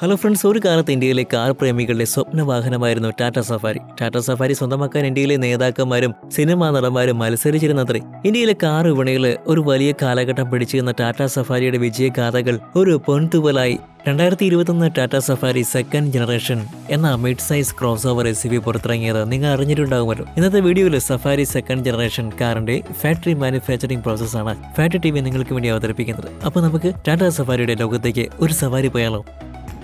Hello friends, ഒരു കാലത്ത് ഇന്ത്യയിലെ കാർ പ്രേമികളുടെ സ്വപ്ന വാഹനമായിരുന്നു ടാറ്റ സഫാരി. ടാറ്റ സഫാരി സ്വന്തമാക്കാൻ ഇന്ത്യയിലെ നേതാക്കന്മാരും സിനിമാ നടന്മാരും മത്സരിച്ചിരുന്നത്രേ. ഇന്ത്യയിലെ കാർ വിപണിയിൽ ഒരു വലിയ കാലഘട്ടം പിടിച്ചിരുന്ന ടാറ്റ സഫാരിയുടെ വിജയഗാഥകൾ ഒരു പൊൻതൂവലായി 2021 ടാറ്റ സഫാരി സെക്കൻഡ് ജനറേഷൻ എന്ന mid size crossover SUV പുറത്തിറങ്ങിയത് നിങ്ങൾ അറിഞ്ഞിട്ടുണ്ടാകുമല്ലോ. ഇന്നത്തെ വീഡിയോയിൽ സഫാരി സെക്കൻഡ് ജനറേഷൻ കാറിന്റെ ഫാക്ടറി മാനുഫാക്ചറിംഗ് പ്രോസസ്സാണ് ഫാക്ടറി TV നിങ്ങൾക്ക് വേണ്ടി അവതരിപ്പിക്കുന്നത്. അപ്പോൾ നമുക്ക് ടാറ്റ സഫാരിയുടെ ലോകത്തേക്ക് ഒരു സവാരി പോയാലോ.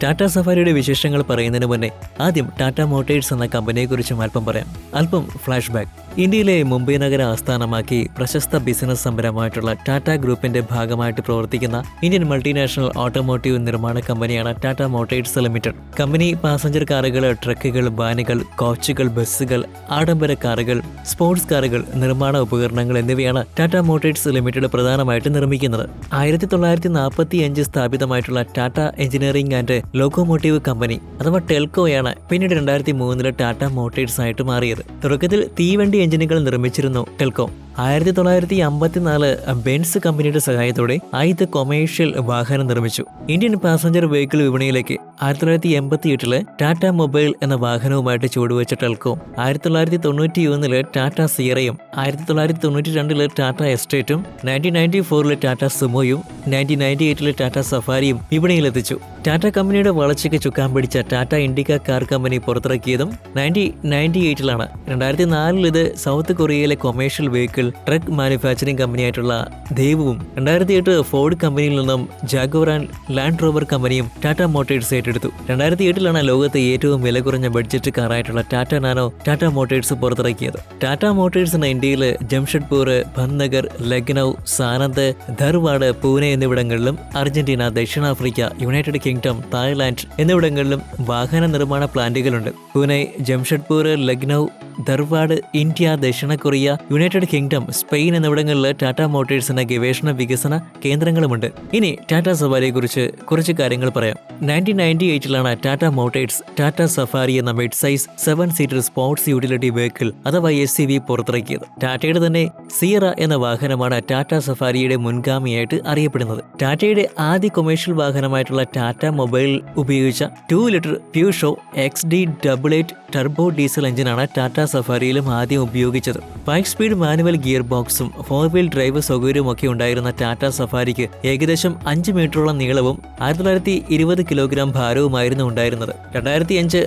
ടാറ്റ സഫാരിയുടെ വിശേഷങ്ങൾ പറയുന്നതിന് മുന്നേ ആദ്യം ടാറ്റ മോട്ടേഴ്സ് എന്ന കമ്പനിയെക്കുറിച്ചും അല്പം പറയാം. അല്പം ഫ്ലാഷ് ബാക്ക്. ഇന്ത്യയിലെ മുംബൈ നഗര ആസ്ഥാനമാക്കി പ്രശസ്ത ബിസിനസ് സംരംഭമായിട്ടുള്ള ടാറ്റ ഗ്രൂപ്പിന്റെ ഭാഗമായിട്ട് പ്രവർത്തിക്കുന്ന ഇന്ത്യൻ മൾട്ടിനാഷണൽ ഓട്ടോമോട്ടീവ് നിർമ്മാണ കമ്പനിയാണ് Tata motors limited. Company passenger കാറുകൾ, ട്രക്കുകൾ, വാനുകൾ, കോച്ചുകൾ, ബസ്സുകൾ, ആഡംബര കാറുകൾ, സ്പോർട്സ് കാറുകൾ, നിർമ്മാണ ഉപകരണങ്ങൾ എന്നിവയാണ് ടാറ്റ മോട്ടേഴ്സ് ലിമിറ്റഡ് പ്രധാനമായിട്ട് നിർമ്മിക്കുന്നത്. 1945 സ്ഥാപിതമായിട്ടുള്ള Tata engineering and locomotive company അഥവാ ടെൽക്കോയാണ് പിന്നീട് 2003 ടാറ്റ മോട്ടേഴ്സ് ആയിട്ട് മാറിയത്. തുടക്കത്തിൽ തീവണ്ടി എഞ്ചിനുകൾ നിർമ്മിച്ചിരുന്നു ടെൽക്കോ. 1954 ബെൻസ് കമ്പനിയുടെ സഹായത്തോടെ ആദ്യത്തെ കൊമേഴ്ഷ്യൽ വാഹനം നിർമ്മിച്ചു. ഇന്ത്യൻ പാസഞ്ചർ വെഹിക്കിൾ വിപണിയിലേക്ക് 1988 ടാറ്റ മൊബൈൽ എന്ന വാഹനവുമായിട്ട് ചുവടുവെച്ച ടെൽക്കോ 1991 ടാറ്റ സിയറയും 1992 ടാറ്റ എസ്റ്റേറ്റും 1994 ടാറ്റ സുമോയും 1998 ടാറ്റ സഫാരിയും വിപണിയിലെത്തിച്ചു. ടാറ്റ കമ്പനിയുടെ വളർച്ചയ്ക്ക് ചുക്കാൻ പിടിച്ച ടാറ്റ ഇൻഡിക്ക കാർ കമ്പനി പുറത്തിറക്കിയതും 1998 2004 ഇത് സൗത്ത് കൊറിയയിലെ കൊമേഴ്ഷ്യൽ വെഹിക്കിൾ ട്രക്ക് മാനുഫാക്ചറിംഗ് കമ്പനിയായിട്ടുള്ള ദേവും 2008 ഫോർഡ് കമ്പനിയിൽ നിന്നും ജാഗ്വർ ആൻഡ് ലാൻഡ് റോവർ കമ്പനിയും ടാറ്റ മോട്ടേഴ്സ് ഏറ്റെടുത്തു. 2008 ലോകത്തെ ഏറ്റവും വില കുറഞ്ഞ ബഡ്ജറ്റ് കാറായിട്ടുള്ള ടാറ്റ നാനോ ടാറ്റ മോട്ടേഴ്സ് പുറത്തിറക്കിയത്. ടാറ്റ മോട്ടേഴ്സിന് ഇന്ത്യയിൽ ജംഷഡ്പൂർ, ഭദ്നഗർ, ലക്നൗ, സാനന്ദ്, ധർവാഡ്, പൂനെ എന്നിവിടങ്ങളിലും അർജന്റീന, ദക്ഷിണാഫ്രിക്ക, യുണൈറ്റഡ് കിങ്ഡം, തായ്ലാൻഡ് എന്നിവിടങ്ങളിലും വാഹന നിർമ്മാണ പ്ലാന്റുകളുണ്ട്. പൂനെ, ജംഷഡ്പൂർ, ലക്നൗ, ധർവാഡ്, ഇന്ത്യ, ദക്ഷിണ കൊറിയ, യുണൈറ്റഡ് കിങ്ഡം, സ്പെയിൻ എന്നിവിടങ്ങളിൽ ടാറ്റ മോട്ടേഴ്സിന് ഗവേഷണ വികസന കേന്ദ്രങ്ങളുമുണ്ട്. ഇനി ടാറ്റ സഫാരിയെക്കുറിച്ച് കുറച്ച് കാര്യങ്ങൾ പറയാം. 1998 ടാറ്റ മോട്ടേഴ്സ് ടാറ്റ സഫാരി എന്ന mid size 7 seater sports utility vehicle അഥവാ SUV പുറത്തിറക്കിയത്. ടാറ്റയുടെ തന്നെ സിയറ എന്ന വാഹനമാണ് ടാറ്റ സഫാരിയുടെ മുൻഗാമിയായിട്ട് അറിയപ്പെടുന്നത്. ടാറ്റയുടെ ആദ്യ കൊമേഴ്ഷ്യൽ വാഹനമായിട്ടുള്ള ടാറ്റ മൊബൈൽ ഉപയോഗിച്ച 2 litre Peugeot XD88 turbo diesel എഞ്ചിനാണ് ടാറ്റ സഫാരിയിലും ആദ്യം ഉപയോഗിച്ചത്. 5 സ്പീഡ് മാനുവൽ ഗിയർ ബോക്സും 4 വീൽ ഡ്രൈവ് സൗകര്യവും ഒക്കെ ഉണ്ടായിരുന്ന ടാറ്റ സഫാരിക്ക് ഏകദേശം 5 മീറ്ററോളം നീളവും 1920 കിലോഗ്രാം ഭാരവുമായിരുന്നു ഉണ്ടായിരുന്നത്. 2005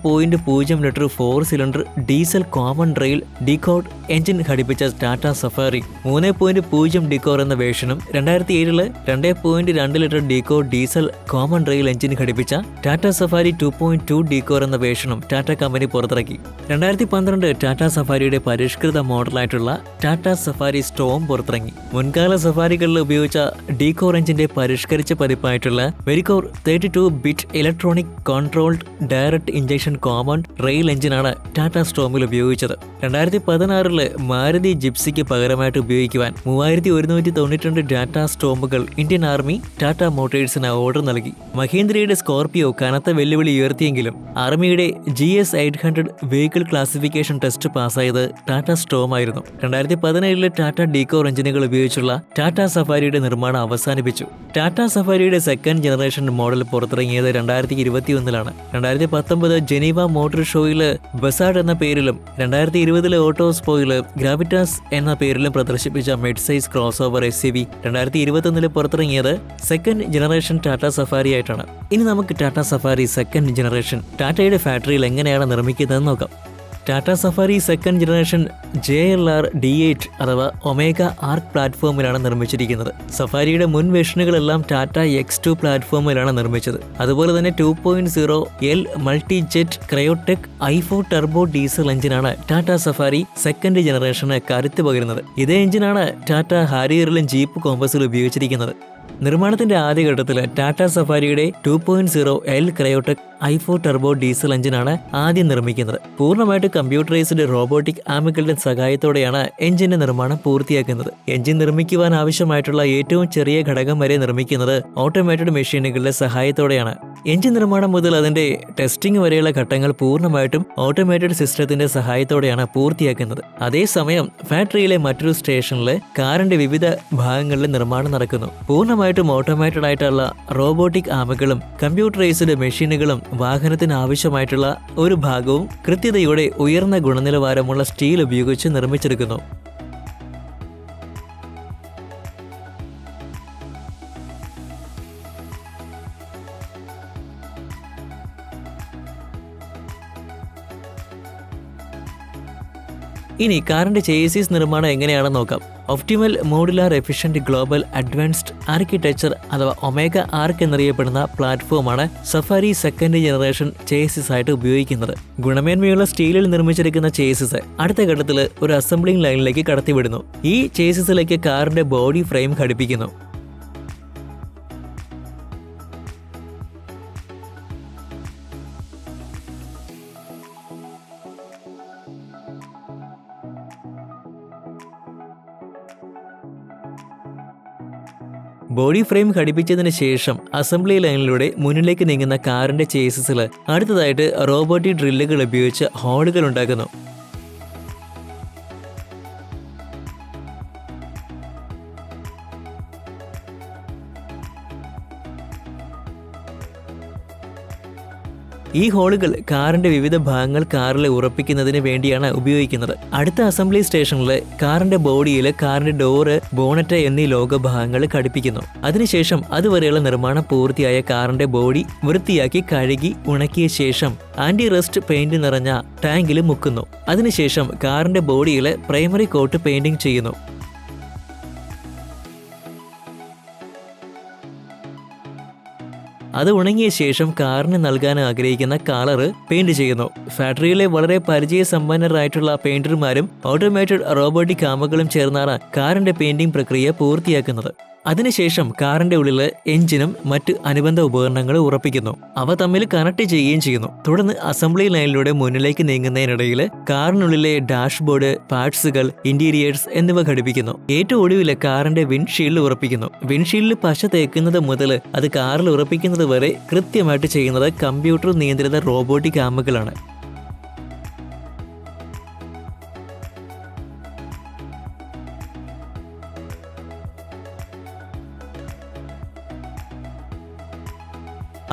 3.0 litre 4 cylinder diesel common rail discord engine ഘടിപ്പിച്ച ടാറ്റ സഫാരി 3.0 ഡിക്കോർ എന്ന വേർഷനും 2007 2.2 litre discord diesel common rail engine ഘടിപ്പിച്ച ടാറ്റ സഫാരി 2.2 ഡിക്കോർ എന്ന വേർഷനും ടാറ്റ കമ്പനി പുറത്തിറക്കി. 2012 ടാറ്റ സഫാരിയുടെ പരിഷ്കൃത മോഡലായിട്ടുള്ള ടാറ്റ സഫാരി സ്റ്റോം പുറത്തിറങ്ങി. മുൻകാല സഫാരികളിൽ ഉപയോഗിച്ച ഡീകോർ എഞ്ചിന്റെ പരിഷ്കരിച്ച പതിപ്പായിട്ടുള്ള വെരികോർ 32 bit electronic controlled direct injection common rail എഞ്ചിനാണ് ടാറ്റ സ്റ്റോമിൽ ഉപയോഗിച്ചത്. 2016 മാരുതി ജിപ്സിക്ക് പകരമായിട്ട് ഉപയോഗിക്കുവാൻ 3192 ടാറ്റ സ്റ്റോമുകൾ ഇന്ത്യൻ ആർമി ടാറ്റ മോട്ടേഴ്സിന് ഓർഡർ നൽകി. മഹീന്ദ്രയുടെ സ്കോർപിയോ കനത്ത വെല്ലുവിളി ഉയർത്തിയെങ്കിലും ആർമിയുടെ GS 800 വെഹിക്കിൾ ക്ലാസിഫിക്കേഷൻ ടെസ്റ്റ് പാസ്സായത് ടാറ്റ സ്റ്റോമായിരുന്നു. 2017 ടാറ്റ ഡീകോർ എഞ്ചിനുകൾ ഉപയോഗിച്ചുള്ള ടാറ്റ സഫാരിയുടെ നിർമ്മാണം അവസാനിപ്പിച്ചു. ടാറ്റ സഫാരിയുടെ സെക്കൻഡ് ജനറേഷൻ മോഡൽ പുറത്തിറങ്ങിയത് 2021 2019 ജനീവ മോട്ടോർ ഷോയിൽ ബസാഡ് എന്ന പേരിലും 2020 ഓട്ടോസ്പോയിൽ ഗ്രാവിറ്റാസ് എന്ന പേരിലും പ്രദർശിപ്പിച്ച mid size crossover SUV 2021 പുറത്തിറങ്ങിയത് സെക്കൻഡ് ജനറേഷൻ ടാറ്റ സഫാരി ആയിട്ടാണ്. ഇനി നമുക്ക് ടാറ്റ സഫാരി സെക്കൻഡ് ജനറേഷൻ ടാറ്റയുടെ ഫാക്ടറിയിൽ എങ്ങനെയാണ് നിർമ്മിക്കുന്നതെന്ന് നോക്കാം. Tata safari second generation JLR D8 അഥവാ ഒമേഗ ആർക്ക് പ്ലാറ്റ്ഫോമിലാണ് നിർമ്മിച്ചിരിക്കുന്നത്. സഫാരിയുടെ മുൻ വേർഷനുകളെല്ലാം ടാറ്റ X2 പ്ലാറ്റ്ഫോമിലാണ് നിർമ്മിച്ചത്. അതുപോലെ തന്നെ 2.0 L multi jet Kryotec i4 turbo diesel എഞ്ചിനാണ് ടാറ്റ സഫാരി സെക്കൻഡ് ജനറേഷന് കരുത്ത് പകരുന്നത്. ഇതേ എഞ്ചിനാണ് ടാറ്റ ഹാരിയറിലും ജീപ്പ് കോമ്പസിലും ഉപയോഗിച്ചിരിക്കുന്നത്. നിർമ്മാണത്തിന്റെ ആദ്യഘട്ടത്തിൽ ടാറ്റ സഫാരിയുടെ 2.0 L Kryotec i4 turbo diesel എഞ്ചിനാണ് ആദ്യം നിർമ്മിക്കുന്നത്. പൂർണ്ണമായിട്ട് കമ്പ്യൂട്ടറൈസ്ഡ് റോബോട്ടിക് ആമുകളുടെ സഹായത്തോടെയാണ് എഞ്ചിന്റെ നിർമ്മാണം പൂർത്തിയാക്കുന്നത്. എഞ്ചിൻ നിർമ്മിക്കുവാൻ ആവശ്യമായിട്ടുള്ള ഏറ്റവും ചെറിയ ഘടകം വരെ നിർമ്മിക്കുന്നത് ഓട്ടോമേറ്റഡ് മെഷീനുകളുടെ സഹായത്തോടെയാണ്. എഞ്ചിൻ നിർമ്മാണം മുതൽ അതിന്റെ ടെസ്റ്റിംഗ് വരെയുള്ള ഘട്ടങ്ങൾ പൂർണ്ണമായിട്ടും ഓട്ടോമേറ്റഡ് സിസ്റ്റത്തിന്റെ സഹായത്തോടെയാണ് പൂർത്തിയാക്കുന്നത്. അതേസമയം ഫാക്ടറിയിലെ മറ്റൊരു സ്റ്റേഷനിൽ കാറിന്റെ വിവിധ ഭാഗങ്ങളിലെ നിർമ്മാണം നടക്കുന്നു. പൂർണ്ണമായിട്ടും ഓട്ടോമേറ്റഡ് ആയിട്ടുള്ള റോബോട്ടിക് ആമുകളും കമ്പ്യൂട്ടറൈസ്ഡ് മെഷീനുകളും വാഹനത്തിന് ആവശ്യമായിട്ടുള്ള ഒരു ഭാഗവും കൃത്യതയോടെ ഉയർന്ന ഗുണനിലവാരമുള്ള സ്റ്റീൽ ഉപയോഗിച്ച് നിർമ്മിച്ചെടുക്കുന്നു. ഇനി കാറിന്റെ ചേസിസ് നിർമ്മാണം എങ്ങനെയാണെന്ന് നോക്കാം. Optimal modular efficient global advanced architecture അഥവാ ഒമേഗ ആർക്ക് എന്നറിയപ്പെടുന്ന പ്ലാറ്റ്ഫോമാണ് സഫാരി സെക്കൻഡ് ജനറേഷൻ ചേസിസ് ആയിട്ട് ഉപയോഗിക്കുന്നത്. ഗുണമേന്മയുള്ള സ്റ്റീലിൽ നിർമ്മിച്ചിരിക്കുന്ന ചേസിസ് അടുത്ത ഘട്ടത്തിൽ ഒരു അസംബ്ലിംഗ് ലൈനിലേക്ക് കടത്തിവിടുന്നു. ഈ ചേസിസിലേക്ക് കാറിന്റെ ബോഡി ഫ്രെയിം ഘടിപ്പിക്കുന്നു. ബോഡി ഫ്രെയിം ഘടിപ്പിച്ചതിന് ശേഷം അസംബ്ലി ലൈനിലൂടെ മുന്നിലേക്ക് നീങ്ങുന്ന കാറിന്റെ ചേസിസിൽ അടുത്തതായിട്ട് റോബോട്ടിക് ഡ്രില്ലുകൾ ഉപയോഗിച്ച് ഹോളുകൾ ഉണ്ടാക്കുന്നു. ഈ ഹോളുകൾ കാറിന്റെ വിവിധ ഭാഗങ്ങൾ കാറിൽ ഉറപ്പിക്കുന്നതിന് വേണ്ടിയാണ് ഉപയോഗിക്കുന്നത്. അടുത്ത അസംബ്ലി സ്റ്റേഷനിൽ കാറിന്റെ ബോഡിയിൽ കാറിന്റെ ഡോറ്, ബോണറ്റ് എന്നീ ലോകഭാഗങ്ങൾ ഘടിപ്പിക്കുന്നു. അതിനുശേഷം അതുവരെയുള്ള നിർമ്മാണം പൂർത്തിയായ കാറിന്റെ ബോഡി വൃത്തിയാക്കി കഴുകി ഉണക്കിയ ശേഷം ആന്റി റസ്റ്റ് പെയിന്റ് നിറഞ്ഞ ടാങ്കിൽ മുക്കുന്നു. അതിനുശേഷം കാറിന്റെ ബോഡിയിൽ പ്രൈമറി കോട്ട് പെയിന്റിംഗ് ചെയ്യുന്നു. അത് ഉണങ്ങിയ ശേഷം കാറിന് നൽകാൻ ആഗ്രഹിക്കുന്ന കളറ് പെയിന്റ് ചെയ്യുന്നു. ഫാക്ടറിയിലെ വളരെ പരിചയസമ്പന്നരായിട്ടുള്ള പെയിന്റർമാരും ഓട്ടോമേറ്റഡ് റോബോട്ടിക് ആമുകളും ചേർന്നാണ് കാറിന്റെ പെയിന്റിംഗ് പ്രക്രിയ പൂർത്തിയാക്കുന്നത്. അതിനുശേഷം കാറിന്റെ ഉള്ളിൽ എഞ്ചിനും മറ്റ് അനുബന്ധ ഉപകരണങ്ങളും ഉറപ്പിക്കുന്നു. അവ തമ്മിൽ കണക്ട് ചെയ്യുകയും ചെയ്യുന്നു. തുടർന്ന് അസംബ്ലി ലൈനിലൂടെ മുന്നിലേക്ക് നീങ്ങുന്നതിനിടയിൽ കാറിനുള്ളിലെ ഡാഷ്ബോർഡ്, പാർട്സുകൾ, ഇന്റീരിയേഴ്സ് എന്നിവ ഘടിപ്പിക്കുന്നു. ഏറ്റവും ഒടുവിൽ കാറിന്റെ വിൻഷീൽഡ് ഉറപ്പിക്കുന്നു. വിൻഷീൽഡിൽ പശ തേക്കുന്നത് മുതൽ അത് കാറിൽ ഉറപ്പിക്കുന്നത് വരെ കൃത്യമായിട്ട് ചെയ്യുന്നത് കമ്പ്യൂട്ടർ നിയന്ത്രിത റോബോട്ടിക് ആമുകളാണ്.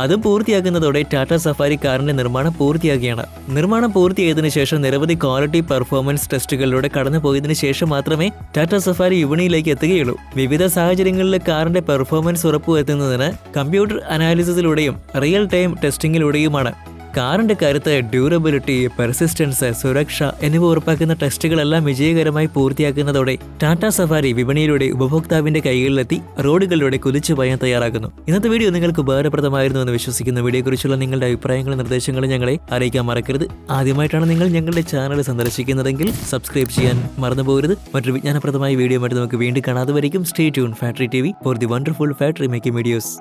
അതും പൂർത്തിയാക്കുന്നതോടെ ടാറ്റ സഫാരി കാറിന്റെ നിർമ്മാണം പൂർത്തിയാകുകയാണ്. നിർമ്മാണം പൂർത്തിയായതിനു ശേഷം നിരവധി ക്വാളിറ്റി പെർഫോമൻസ് ടെസ്റ്റുകളിലൂടെ കടന്നുപോയതിനു ശേഷം മാത്രമേ ടാറ്റ സഫാരി വിപണിയിലേക്ക് എത്തുകയുള്ളൂ. വിവിധ സാഹചര്യങ്ങളിൽ കാറിന്റെ പെർഫോമൻസ് ഉറപ്പുവരുത്തുന്നതിന് കമ്പ്യൂട്ടർ അനാലിസിസിലൂടെയും റിയൽ ടൈം ടെസ്റ്റിംഗിലൂടെയുമാണ്. കാറിന്റെ കരുത്ത്, ഡ്യൂറബിലിറ്റി, പെർസിസ്റ്റൻസ്, സുരക്ഷ എന്നിവ ഉറപ്പാക്കുന്ന ടെസ്റ്റുകളെല്ലാം വിജയകരമായി പൂർത്തിയാക്കുന്നതോടെ ടാറ്റ സഫാരി വിപണിയിലൂടെ ഉപഭോക്താവിന്റെ കൈകളിലെത്തി റോഡുകളിലൂടെ കുതിച്ചു പായാൻ തയ്യാറാകുന്നു. ഇന്നത്തെ വീഡിയോ നിങ്ങൾക്ക് ഉപകാരപ്രദമായിരുന്നു എന്ന് വിശ്വസിക്കുന്ന. വീഡിയോയെക്കുറിച്ചുള്ള നിങ്ങളുടെ അഭിപ്രായങ്ങളും നിർദ്ദേശങ്ങളും ഞങ്ങളെ അറിയിക്കാൻ മറക്കരുത്. ആദ്യമായിട്ടാണ് നിങ്ങൾ ഞങ്ങളുടെ ചാനൽ സന്ദർശിക്കുന്നതെങ്കിൽ സബ്സ്ക്രൈബ് ചെയ്യാൻ മറന്നുപോകരുത്. മറ്റൊരു വിജ്ഞാനപ്രദമായ വീഡിയോ ആയിട്ട് നമുക്ക് വീണ്ടും കാണാതെ വരയ്ക്കും. Stay tune factory TV for the wonderful factory making videos.